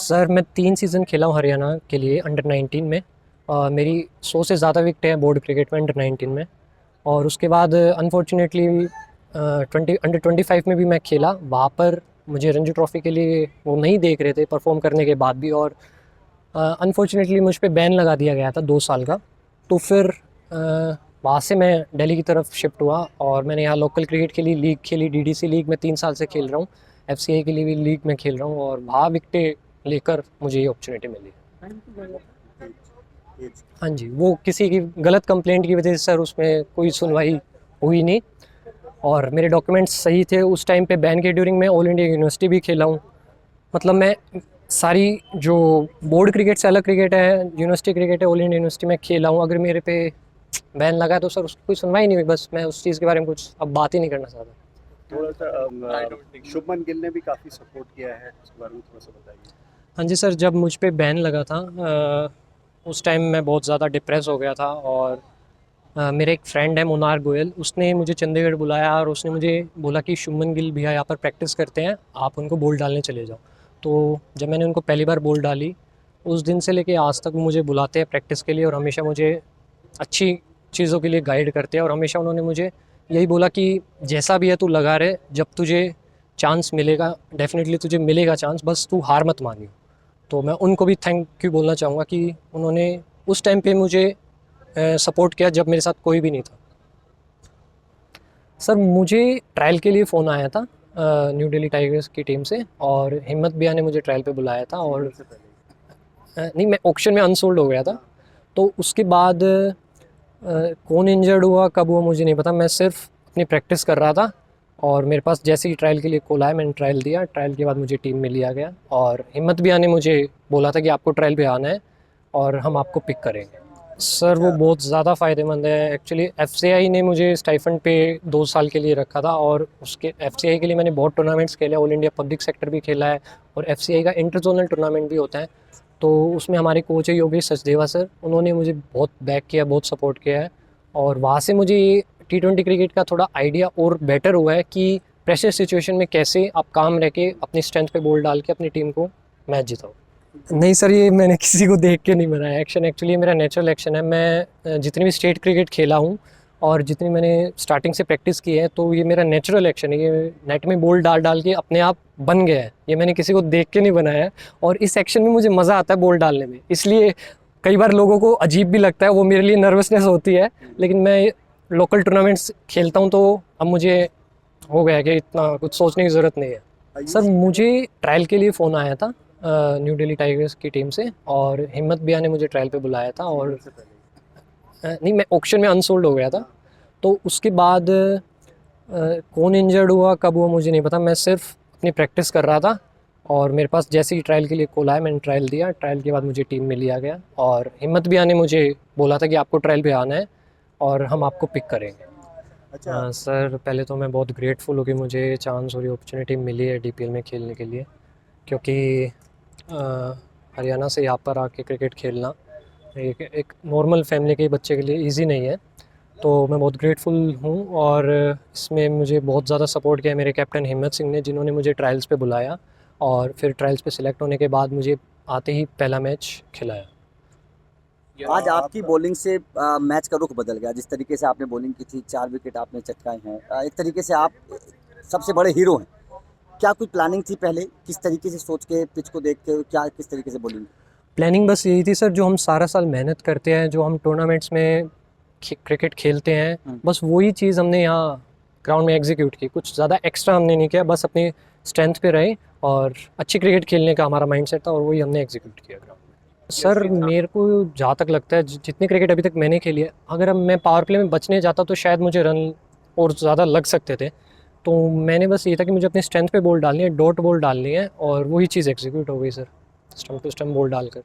Sir मैं 3 season खेला हूँ हरियाणा के लिए अंडर 19 में। मेरी 100 से ज़्यादा विकेटें हैं बोर्ड क्रिकेट में अंडर 19 में। और उसके बाद अनफॉर्चुनेटली 25 में भी मैं खेला, वहाँ पर मुझे रणजी ट्रॉफ़ी के लिए वो नहीं देख रहे थे परफॉर्म करने के बाद भी, और अनफॉर्चुनेटली मुझ पे बैन लगा दिया गया था 2 साल का। तो फिर वहाँ से मैं दिल्ली की तरफ शिफ्ट हुआ और मैंने यहाँ लोकल क्रिकेट के लिए लीग खेली, डीडीसी लीग में 3 साल से खेल रहा हूँ। एफसीआई के लिए भी लीग में खेल रहा हूँ और वहाँ विकेटें लेकर मुझे ये अपॉर्चुनिटी मिली। हाँ जी, वो किसी की गलत कंप्लेंट की वजह से सर उसमें कोई सुनवाई हुई नहीं और मेरे डॉक्यूमेंट्स सही थे उस टाइम पे। बैन के ड्यूरिंग मैं ऑल इंडिया यूनिवर्सिटी भी खेला हूँ। मतलब मैं सारी जो बोर्ड क्रिकेट से अलग क्रिकेट है, यूनिवर्सिटी क्रिकेट है, ऑल इंडिया यूनिवर्सिटी में खेला हूँ। अगर मेरे पे बैन लगा तो सर उसकी कोई सुनवाई नहीं हुई, बस मैं उस चीज़ के बारे में कुछ अब बात ही नहीं करना चाहता। थोड़ा सा शुभमन गिल ने भी काफ़ी सपोर्ट किया है, उसके बारे में थोड़ा सा बताइए। हाँ जी सर, जब मुझ पे बैन लगा था उस टाइम मैं बहुत ज़्यादा डिप्रेस हो गया था और मेरे एक फ्रेंड है मुनार गोयल, उसने मुझे चंडीगढ़ बुलाया और उसने मुझे बोला कि शुभमन गिल भैया यहाँ पर प्रैक्टिस करते हैं, आप उनको बॉल डालने चले जाओ। तो जब मैंने उनको पहली बार बॉल डाली, उस दिन से लेके आज तक वो मुझे बुलाते हैं प्रैक्टिस के लिए और हमेशा मुझे अच्छी चीज़ों के लिए गाइड करते हैं। और हमेशा उन्होंने मुझे यही बोला कि जैसा भी है तू लगा रहे, जब तुझे चांस मिलेगा डेफिनेटली तुझे मिलेगा चांस, बस तू हार मत मानियो। तो मैं उनको भी थैंक यू बोलना चाहूँगा कि उन्होंने उस टाइम पे मुझे सपोर्ट किया जब मेरे साथ कोई भी नहीं था। सर मुझे ट्रायल के लिए फ़ोन आया था न्यू दिल्ली टाइगर्स की टीम से और हिम्मत भैया ने मुझे ट्रायल पे बुलाया था। और नहीं, मैं ऑक्शन में अनसोल्ड हो गया था। तो उसके बाद कौन इंजर्ड हुआ कब हुआ मुझे नहीं पता, मैं सिर्फ अपनी प्रैक्टिस कर रहा था और मेरे पास जैसे ही ट्रायल के लिए कॉल आया मैंने ट्रायल दिया। ट्रायल के बाद मुझे टीम में लिया गया और हिम्मत भैया ने मुझे बोला था कि आपको ट्रायल पे आना है और हम आपको पिक करेंगे। सर वो बहुत ज़्यादा फ़ायदेमंद है। एक्चुअली एफसीआई ने मुझे स्टाइफंड पे 2 साल के लिए रखा था और उसके एफसीआई के लिए मैंने बहुत टूर्नामेंट्स खेले, ऑल इंडिया पब्लिक सेक्टर भी खेला है और एफसीआई का इंटर जोनल टूर्नामेंट भी होता है। तो उसमें हमारे कोच है योगेश सचदेवा सर, उन्होंने मुझे बहुत बैक किया, बहुत सपोर्ट किया है और वहाँ से मुझे ये T20 क्रिकेट का थोड़ा आइडिया और बेटर हुआ है कि प्रेशर सिचुएशन में कैसे आप काम रह के अपनी स्ट्रेंथ पे बॉल डाल के अपनी टीम को मैच जिताओ। नहीं सर, ये मैंने किसी को देख के नहीं बनाया एक्शन, एक्चुअली मेरा नेचुरल एक्शन है। मैं जितनी भी स्टेट क्रिकेट खेला हूँ और जितनी मैंने स्टार्टिंग से प्रैक्टिस की है, तो ये मेरा नेचुरल एक्शन है। ये नेट में बॉल डाल डाल के अपने आप बन गया है, ये मैंने किसी को देख के नहीं बनाया है। और इस एक्शन में मुझे मज़ा आता है बॉल डालने में, इसलिए कई बार लोगों को अजीब भी लगता है, वो मेरे लिए नर्वसनेस होती है। लेकिन मैं लोकल टूर्नामेंट्स खेलता हूँ तो अब मुझे हो गया कि इतना कुछ सोचने की ज़रूरत नहीं है। सर मुझे ट्रायल के लिए फ़ोन आया था न्यू दिल्ली टाइगर्स की टीम से और हिम्मत भैया ने मुझे ट्रायल पे बुलाया था और नहीं, मैं ऑक्शन में अनसोल्ड हो गया था। तो उसके बाद कौन इंजर्ड हुआ कब हुआ मुझे नहीं पता, मैं सिर्फ अपनी प्रैक्टिस कर रहा था और मेरे पास जैसे ही ट्रायल के लिए कॉल आया मैंने ट्रायल दिया। ट्रायल के बाद मुझे टीम में लिया गया और हिम्मत भैया ने मुझे बोला था कि आपको ट्रायल पे आना है और हम आपको पिक करेंगे। अच्छा, सर पहले तो मैं बहुत ग्रेटफुल हूँ कि मुझे चांस और ये अपॉर्चुनिटी मिली है डीपीएल में खेलने के लिए, क्योंकि हरियाणा से यहाँ पर आके क्रिकेट खेलना एक नॉर्मल फैमिली के बच्चे के लिए इजी नहीं है। तो मैं बहुत ग्रेटफुल हूँ और इसमें मुझे बहुत ज़्यादा सपोर्ट किया मेरे कैप्टन हिम्मत सिंह ने, जिन्होंने मुझे ट्रायल्स पे बुलाया और फिर ट्रायल्स पे सिलेक्ट होने के बाद मुझे आते ही पहला मैच खिलाया। आज आपकी बॉलिंग से मैच का रुख बदल गया। जिस तरीके से आपने बॉलिंग की थी, 4 विकेट आपने चटकाए हैं, एक तरीके से आप सबसे बड़े हीरो हैं। क्या कुछ प्लानिंग थी पहले, किस तरीके से सोच के पिच को देख के क्या किस तरीके से बॉलिंग? प्लानिंग बस यही थी सर, जो हम सारा साल मेहनत करते हैं, जो हम टूर्नामेंट्स में क्रिकेट खेलते हैं, बस वही चीज़ हमने यहाँ ग्राउंड में एग्जीक्यूट की। कुछ ज़्यादा एक्स्ट्रा हमने नहीं किया, बस अपनी स्ट्रेंथ पे रहे और अच्छी क्रिकेट खेलने का हमारा माइंडसेट था और वही हमने एग्जीक्यूट किया ग्राउंड में। सर मेरे को जहाँ तक लगता है जितनी क्रिकेट अभी तक मैंने खेली है, अगर अब मैं पावर प्ले में बचने जाता तो शायद मुझे रन और ज़्यादा लग सकते थे। तो मैंने बस ये था कि मुझे अपनी स्ट्रेंथ पे बॉल डालनी है, डॉट बॉल डालनी है और वही चीज़ एग्जीक्यूट हो गई sir, stump to stump ball डालकर।